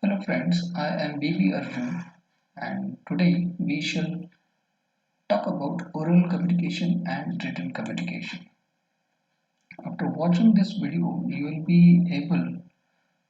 Hello friends, I am B B Arjun and today we shall talk about oral communication and written communication. After watching this video, you will be able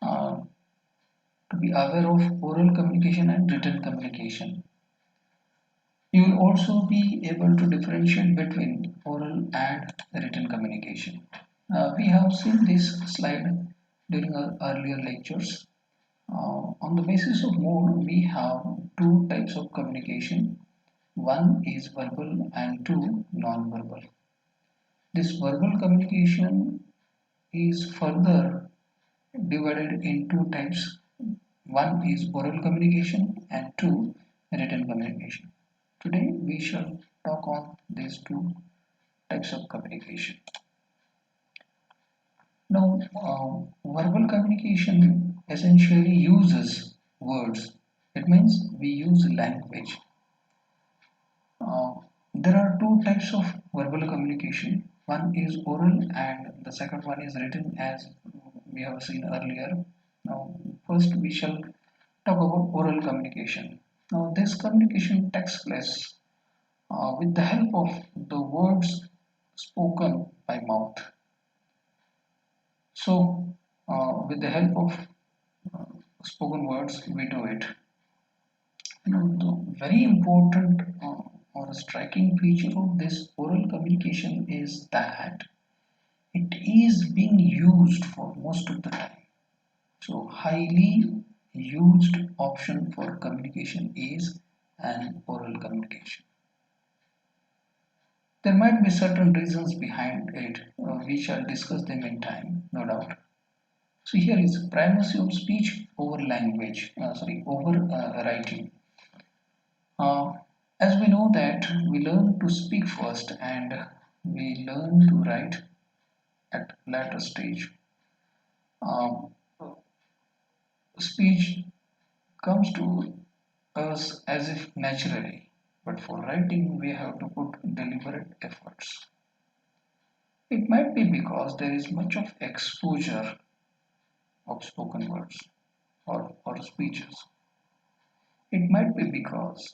uh, to be aware of oral communication and written communication. You will also be able to differentiate between oral and written communication. We have seen this slide during our earlier lectures. On the basis of mode, we have two types of communication. One is verbal and two non-verbal. This verbal communication is further divided in two types. One is oral communication and two written communication. Today we shall talk on these two types of communication. Now, verbal communication essentially uses words. It means we use language. Uh, there are two types of verbal communication. One is oral and the second one is written as we have seen earlier. Now, first we shall talk about oral communication. Now, this communication takes place with the help of the words spoken by mouth. So, with the help of uh, spoken words, we do it. The very important or striking feature of this oral communication is that it is being used for most of the time. So, highly used option for communication is an oral communication. There might be certain reasons behind it. We shall discuss them in time, no doubt. So here is primacy of speech over language, over writing. Uh, as we know that we learn to speak first and we learn to write at later stage. Um, Speech comes to us as if naturally, but for writing we have to put deliberate efforts. It might be because there is much of exposure of spoken words or speeches. It might be because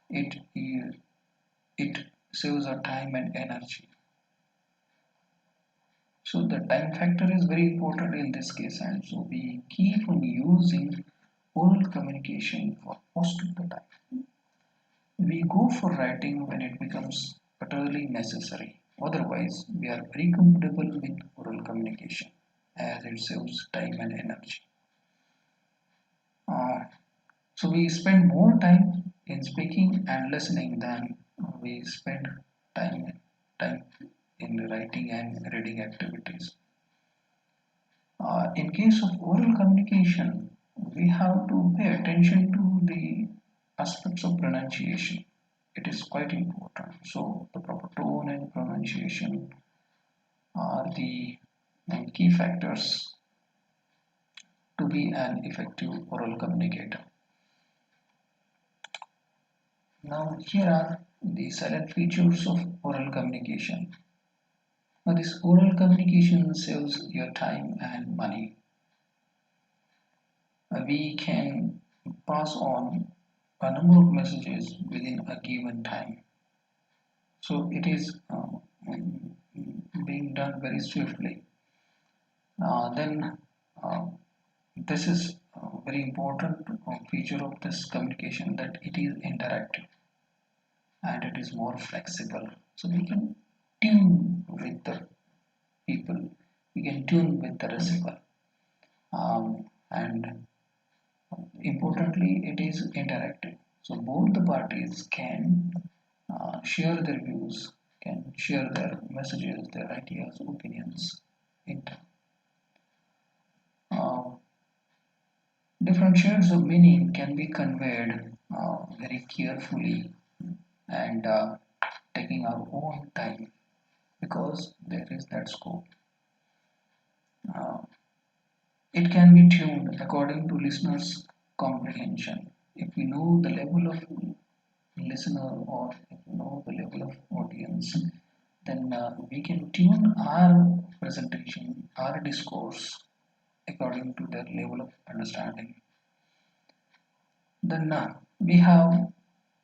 it it saves our time and energy. So the time factor is very important in this case, and so we keep on using oral communication for most of the time. We go for writing when it becomes utterly necessary. Otherwise, we are very comfortable with oral communication as it saves time and energy. Uh, so we spend more time in speaking and listening than we spend time in writing and reading activities. In case of oral communication, we have to pay attention to the aspects of pronunciation. It is quite important. So, the proper tone and pronunciation are the key factors to be an effective oral communicator. Now, here are the silent features of oral communication. Now, this oral communication saves your time and money. We can pass on a number of messages within a given time. So it is being done very swiftly. Then this is a very important feature of this communication that it is interactive and it is more flexible. So we can tune with the people, we can tune with the receiver, and importantly, it is interactive. So both the parties can share their views, can share their messages, their ideas, opinions. It, uh, Different shades of meaning can be conveyed very carefully and taking our own time because there is that scope. Uh, it can be tuned according to listeners' comprehension. If we know the level of listener or if we know the level of audience, then we can tune our presentation, our discourse according to their level of understanding. Then we have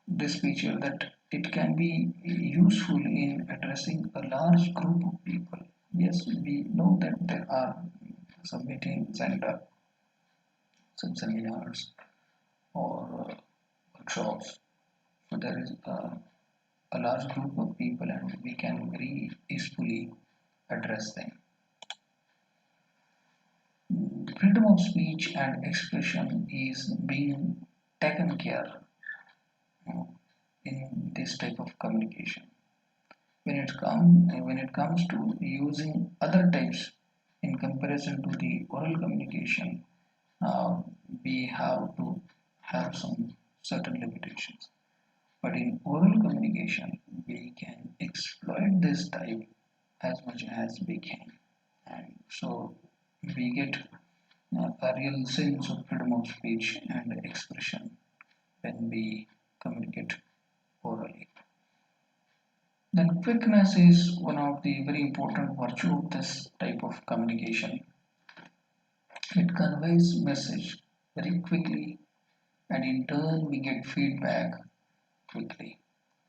this feature that it can be useful in addressing a large group of people. Yes, we know that there are some meetings and some seminars or workshops. So there is a large group of people and we can very easily address them. Freedom of speech and expression is being taken care uh, in this type of communication. When it comes to using other types in comparison to the oral communication, uh, we have to have some certain limitations. But in oral communication, we can exploit this type as much as we can, and so we get a real sense of freedom of speech and expression when we communicate orally. Then quickness is one of the very important virtue of this type of communication. It conveys message very quickly and in turn we get feedback quickly.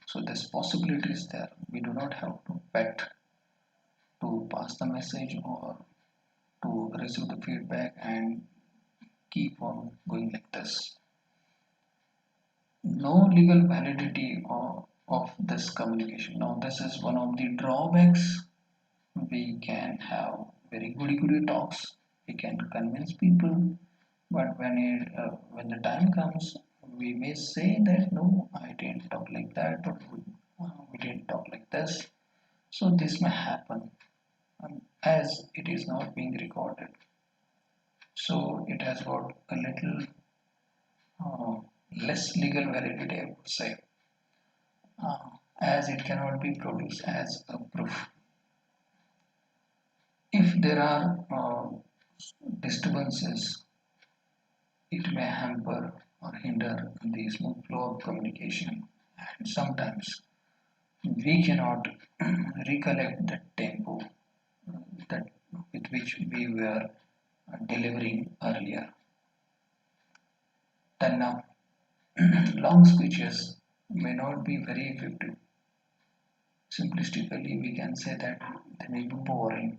So this possibility is there. We do not have to wait to pass the message or to receive the feedback and keep on going like this. No legal validity of this communication. Now this is one of the drawbacks. We can have very goody-goody talks. We can convince people, but when the time comes, we may say that no, I didn't talk like that, or we didn't talk like this. So this may happen as it is not being recorded. So it has got a little uh, less legal validity, I would say, uh, as it cannot be produced as a proof. If there are disturbances, it may hamper or hinder the smooth flow of communication, and sometimes we cannot recollect the tempo that with which we were delivering earlier. Then now, long speeches may not be very effective. Simplistically, we can say that they may be boring.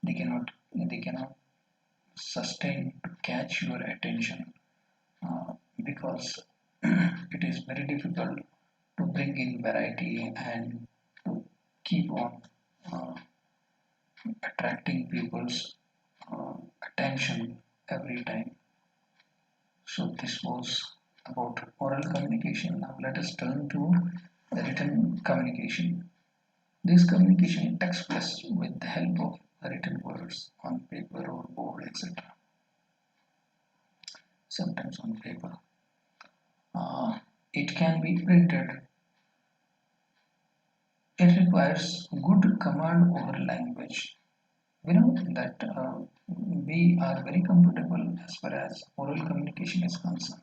They cannot sustain to catch your attention because it is very difficult to bring in variety and to keep on uh, attracting people's uh, attention every time. So this was about oral communication. Now let us turn to written communication. This communication takes place with the help of written words on paper or board, etc. Sometimes on paper. It can be printed. It requires good command over language. We know that we are very comfortable as far as oral communication is concerned.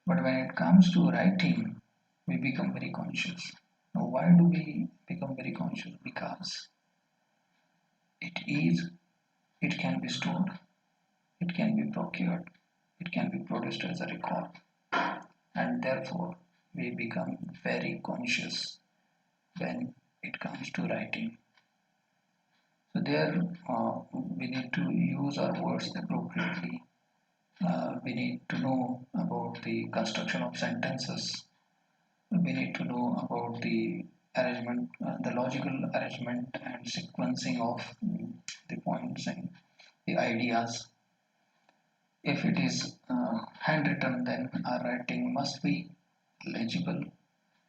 But when it comes to writing, we become very conscious. Now, why do we become very conscious? Because it is, it can be stored, it can be procured, it can be produced as a record, and therefore we become very conscious when it comes to writing. So there, we need to use our words appropriately. We need to know about the construction of sentences. We need to know about the arrangement, the logical arrangement and sequencing of the points and the ideas. If it is handwritten, then our writing must be legible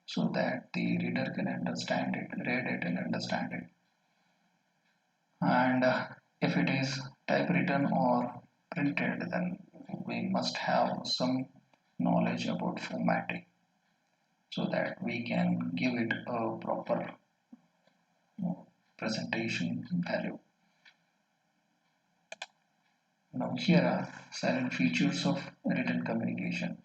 so that the reader can understand it, read it, and understand it. And if it is typewritten or printed, then we must have some knowledge about formatting so that we can give it a proper presentation value. Now here are silent features of written communication.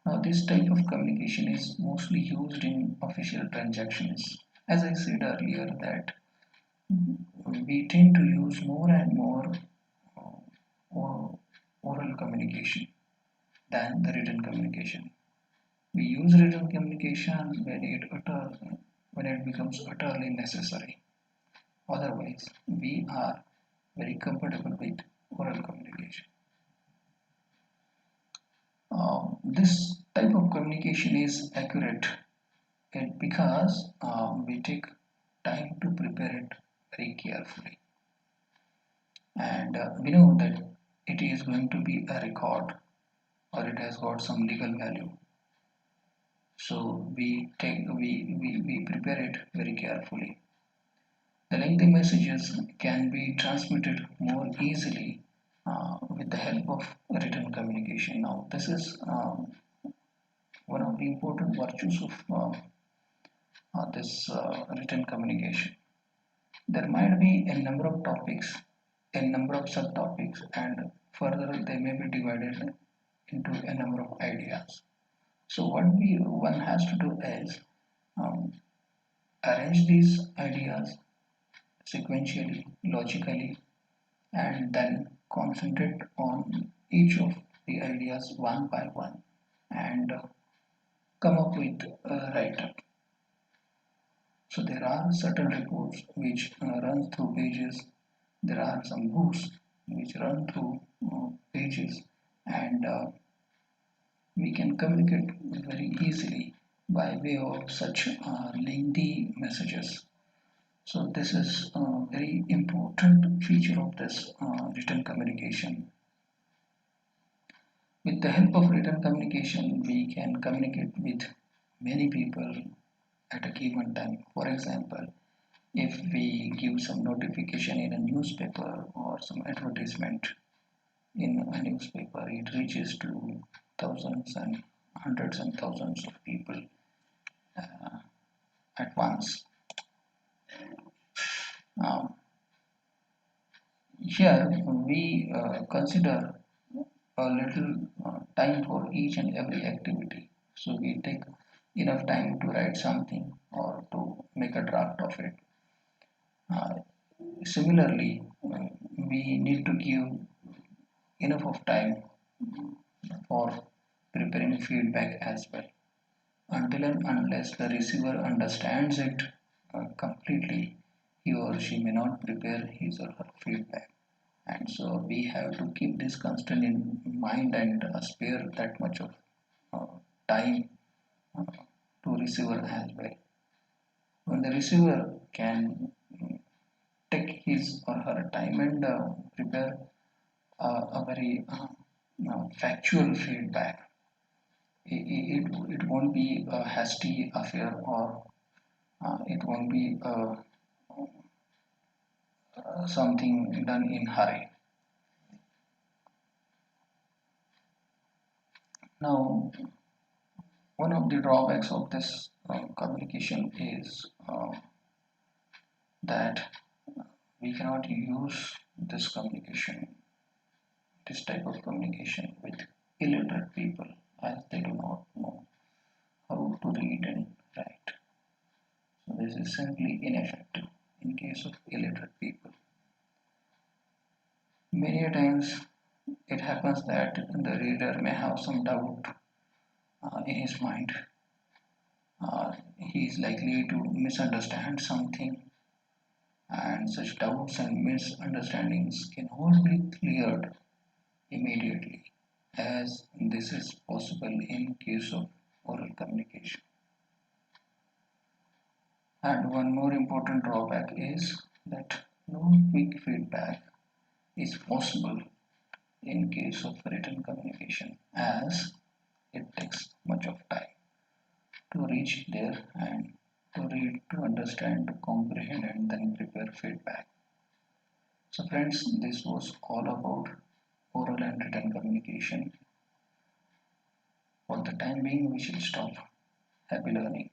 Now this type of communication is mostly used in official transactions. As I said earlier that we tend to use more and more oral communication than the written communication. We use written communication when it becomes utterly necessary. Otherwise, we are very comfortable with oral communication. This type of communication is accurate because we take time to prepare it very carefully, and we know that it is going to be a record or it has got some legal value. So we prepare it very carefully. The lengthy messages can be transmitted more easily with the help of written communication. Now, this is one of the important virtues of this written communication. There might be a number of topics, a number of subtopics, and further they may be divided into a number of ideas. So what one has to do is um, arrange these ideas sequentially, logically, and then concentrate on each of the ideas one by one and come up with a write-up. So there are certain reports which run through pages. There are some books which run through pages, and we can communicate very easily by way of such lengthy messages. So this is a very important feature of this written communication. With the help of written communication, we can communicate with many people at a given time. For example, if we give some notification in a newspaper or some advertisement in a newspaper, it reaches to thousands and hundreds and thousands of people at once. Um, Here we consider a little time for each and every activity. So we take enough time to write something or to make a draft of it. Uh, Similarly, we need to give enough of time for preparing feedback as well. Until and unless the receiver understands it completely, he or she may not prepare his or her feedback. And so we have to keep this constant in mind and spare that much of uh, time uh, to receiver as well. When the receiver can take his or her time and prepare a very factual feedback, it won't be a hasty affair or it won't be something done in hurry. Now, one of the drawbacks of this communication is that we cannot use this type of communication with illiterate people as they do not know how to read and write. So this is simply ineffective in case of illiterate people. Many a times it happens that the reader may have some doubt in his mind. He is likely to misunderstand something, and such doubts and misunderstandings can all be cleared immediately, as this is possible in case of oral communication. And one more important drawback is that no quick feedback is possible in case of written communication, as it takes much of time to reach there and to read, to understand, to comprehend, and then prepare feedback. So, friends, this was all about oral and written communication. For the time being, we should stop. Happy learning.